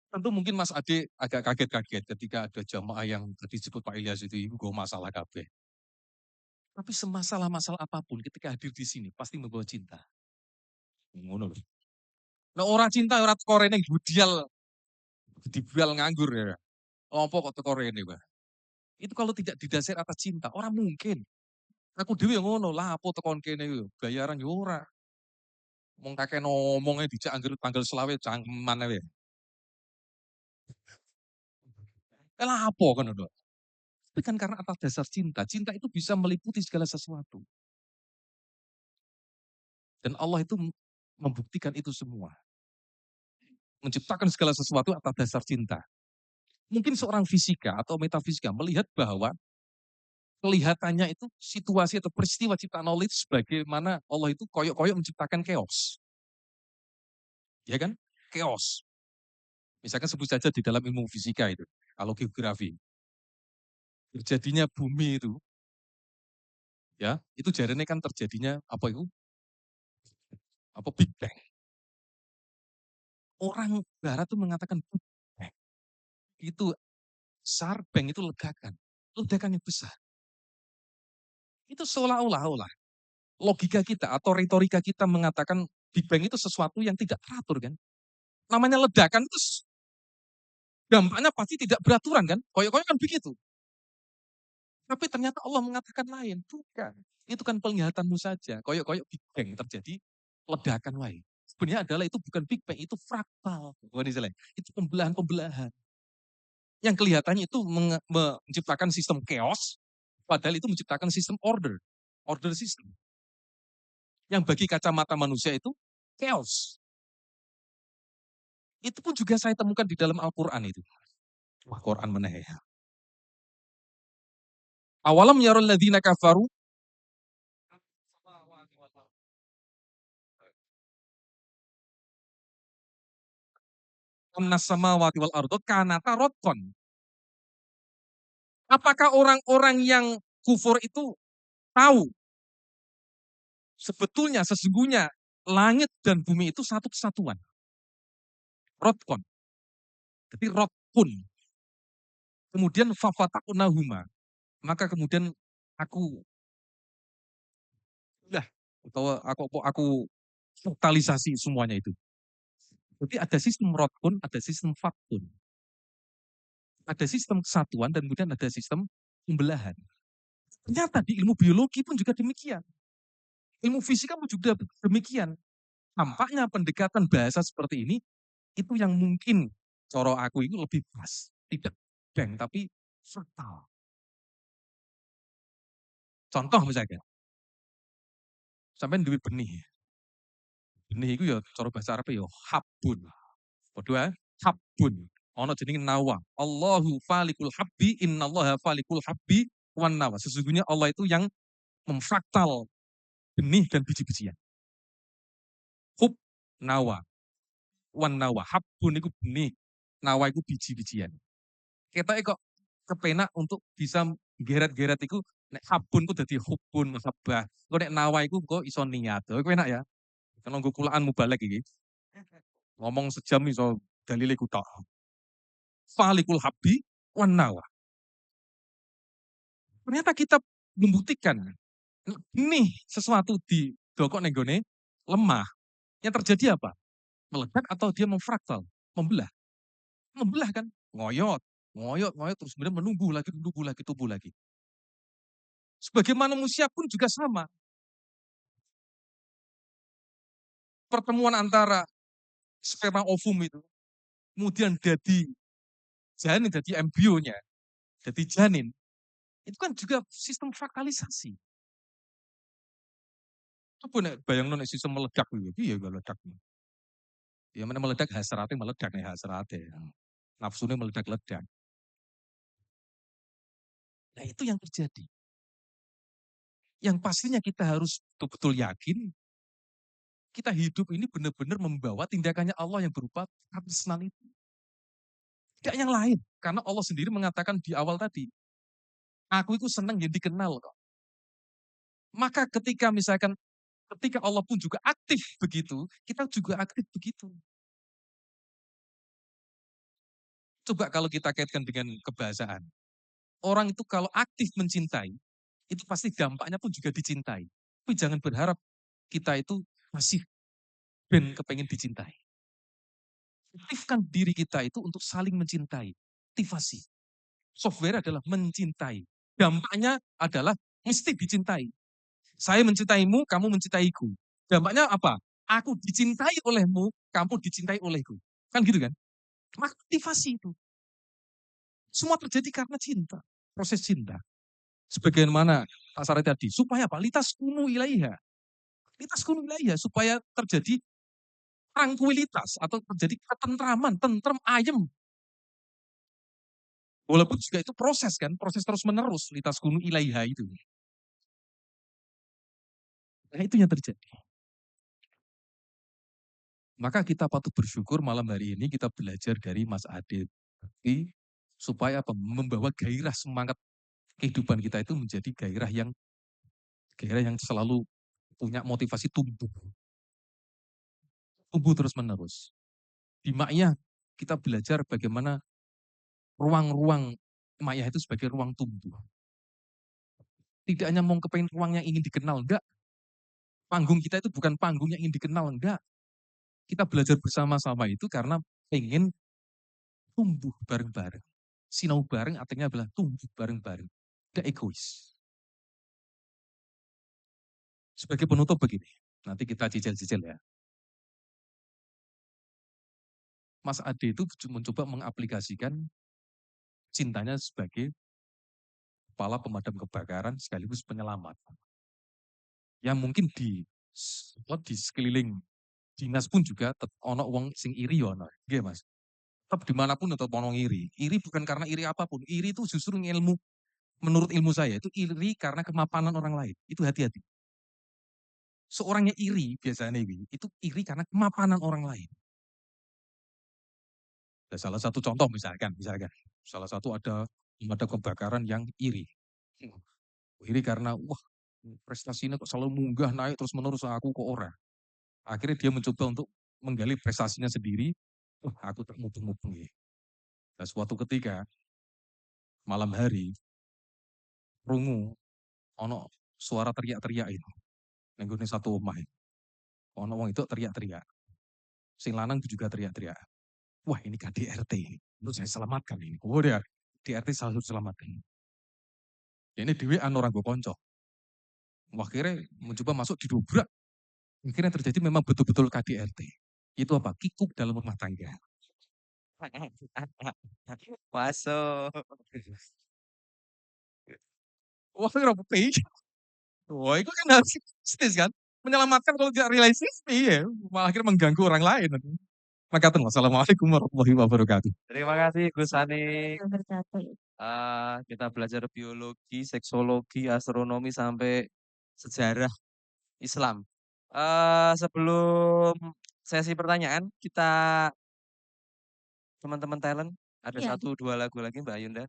Tentu mungkin Mas Ade agak kaget-kaget ketika ada jamaah yang tadi disebut Pak Ilyas itu, iku nggo masalah kabeh. Tapi semasalah-masalah apapun ketika hadir di sini pasti membawa cinta. Ngono lho. Nek ora cinta ora teko rene budial, dibual nganggur ya. Apa kok teko rene, Mbak? Itu kalau tidak didasari atas cinta, orang mungkin. Aku dhewe ya ngono, lah apa tekon kene yo, bayaran yo ora. Wong kakek ngomongnya dijak angger tanggal selawe cangkeman ae. Lah apa ngono lho. Tapi kan karena atas dasar cinta, cinta itu bisa meliputi segala sesuatu. Dan Allah itu membuktikan itu semua. Menciptakan segala sesuatu atas dasar cinta. Mungkin seorang fisika atau metafisika melihat bahwa kelihatannya itu situasi atau peristiwa ciptaan Allah itu sebagaimana Allah itu koyok-koyok menciptakan chaos. Ya kan? Chaos. Misalkan sebut saja di dalam ilmu fisika itu, kalau geografi. Terjadinya bumi itu, ya, itu jarene kan terjadinya apa itu? Apa Big Bang. Orang barat tuh mengatakan Big Bang. Itu besar, bang itu ledakan. Ledakan yang besar. Itu seolah-olah logika kita atau retorika kita mengatakan Big Bang itu sesuatu yang tidak teratur kan. Namanya ledakan itu dampaknya pasti tidak beraturan kan. Koyok-koyok kan begitu. Tapi ternyata Allah mengatakan lain. Bukan. Itu kan penglihatanmu saja. Koyok-koyok Big Bang terjadi ledakan wae. Sebenarnya adalah itu bukan Big Bang, itu fraktal. Itu pembelahan-pembelahan. Yang kelihatannya itu menciptakan sistem chaos, padahal itu menciptakan sistem order. Order system. Yang bagi kacamata manusia itu chaos. Itu pun juga saya temukan di dalam Al-Quran itu. Wah, Quran mana ya? Awalam yarul ladina kafaru amnas samawati wal ardo kanata rotkon. Apakah orang-orang yang kufur itu tahu sebetulnya sesungguhnya langit dan bumi itu satu kesatuan. Rotkon. Jadi rotkun. Kemudian fafatakunahuma. Maka kemudian aku lah atau aku totalisasi semuanya itu. Jadi ada sistem rotkun, ada sistem fatkun. Ada sistem kesatuan dan kemudian ada sistem pembelahan. Ternyata di ilmu biologi pun juga demikian. Ilmu fisika pun juga demikian. Tampaknya pendekatan bahasa seperti ini itu yang mungkin coro aku itu lebih pas. Tidak bang, tapi frontal. Contoh misalnya, sampai duit benih. Benih itu ya cara bahasa Arab ya habun. Kedua, habun. Ono jenenge nawa. Allahu falikul habbi, innallaha falikul habbi wan nawa. Sesungguhnya Allah itu yang memfraktal benih dan biji-bijian. Hub nawa, wan nawa. Habun itu benih, nawa itu biji-bijian. Kita kok kepenak untuk bisa geret-geret itu nek habun ku dadi hubun mahabbah. Kok nek nawa iku kok iso niat. Kowe enak ya. Kalau nggo kulaan mubalek iki. Ngomong sejam iso dalile ku tok. Falikul habbi wan nawa. Ternyata kita membuktikan nih sesuatu di dokok nenggone lemah. Yang terjadi apa? Meledak atau dia memfraktal, membelah. Membelah kan, ngoyot, ngoyot, ngoyot terus kemudian menumbuh lagi, tumbuh lagi. Sebagaimana manusia pun juga sama. Pertemuan antara sperma ovum itu, kemudian jadi janin, jadi embrionya, jadi janin, itu kan juga sistem fraktalisasi. Coba nek bayang nek sistem meledak gitu, iya meledak. Ya mana meledak hasratnya meledak nih hasratnya. Nafsunya meledak-ledak. Nah itu yang terjadi. Yang pastinya kita harus betul-betul yakin kita hidup ini benar-benar membawa tindakannya Allah yang berupa personal itu. Tidak yang lain. Karena Allah sendiri mengatakan di awal tadi, aku itu senang yang dikenal kok. Maka ketika misalkan ketika Allah pun juga aktif begitu, kita juga aktif begitu. Coba kalau kita kaitkan dengan kebahasaan. Orang itu kalau aktif mencintai, itu pasti dampaknya pun juga dicintai. Tapi jangan berharap kita itu masih ben kepengen dicintai. Aktifkan diri kita itu untuk saling mencintai. Aktivasi. Software adalah mencintai. Dampaknya adalah mesti dicintai. Saya mencintaimu, kamu mencintaiku. Dampaknya apa? Aku dicintai olehmu, kamu dicintai olehku. Kan gitu kan? Aktivasi itu. Semua terjadi karena cinta. Proses cinta. Sebagaimana Pak Sarah tadi. Supaya apa? Litas kunu ilaiha. Litas kunu ilaiha. Supaya terjadi tranquilitas atau terjadi ketentraman, tentrem, ayem. Walaupun juga itu proses kan, proses terus menerus litas kunu ilaiha itu. Nah itu yang terjadi. Maka kita patut bersyukur malam hari ini kita belajar dari Mas Adit. Supaya apa? Membawa gairah semangat kehidupan kita itu menjadi gairah yang selalu punya motivasi tumbuh. Tumbuh terus menerus. Di Ma'iyah kita belajar bagaimana ruang-ruang Ma'iyah itu sebagai ruang tumbuh. Tidak hanya mau kepengen ruang yang ingin dikenal, enggak. Panggung kita itu bukan panggung yang ingin dikenal, enggak. Kita belajar bersama-sama itu karena ingin tumbuh bareng-bareng. Sinau bareng artinya adalah tumbuh bareng-bareng. Tidak egois. Sebagai penutup begini, nanti kita cicil-cicil ya. Mas Ade itu mencoba mengaplikasikan cintanya sebagai kepala pemadam kebakaran sekaligus penyelamat. Yang mungkin di sekeliling dinas pun juga ono wong sing iri ono. Nggih Mas. Tetap dimanapun tetap ono iri. Iri bukan karena iri apapun. Iri itu justru ilmu, menurut ilmu saya itu iri karena kemapanan orang lain. Itu hati-hati. Seorangnya iri biasanya itu iri karena kemapanan orang lain. Nah, salah satu contoh misalkan, salah satu ada pemadam kebakaran yang iri. Iri karena wah prestasinya kok selalu munggah naik terus menerus aku kok ora. Akhirnya dia mencoba untuk menggali prestasinya sendiri. Wah aku tak mumpung-mumpung ya. Nah, suatu ketika malam hari rungu ono suara teriak-teriak itu. Nenggone satu omah. Ono wong itu teriak-teriak. Sing lanang juga teriak-teriak. Wah ini KDRT ini. Terus saya selamatkan ini. Oh dia DRT selalu selamatkan. Ini dewi orang gue konco. Akhirnya mencoba masuk di didobrak. Akhirnya terjadi memang betul-betul KDRT. Itu apa? Kikuk dalam rumah tangga. Masuk. Wah, kira putih. Wah, itu kan harus realistis kan? Menyelamatkan kalau tidak realistis, iya. Malah akhirnya mengganggu orang lain. Maka Assalamualaikum warahmatullahi wabarakatuh. Terima kasih Gus Ani. Wabarakatuh. Kita belajar biologi, seksologi, astronomi sampai sejarah Islam. Sebelum sesi pertanyaan, kita teman-teman talent ada Iya. 1-2 lagu lagi Mbak Yunda.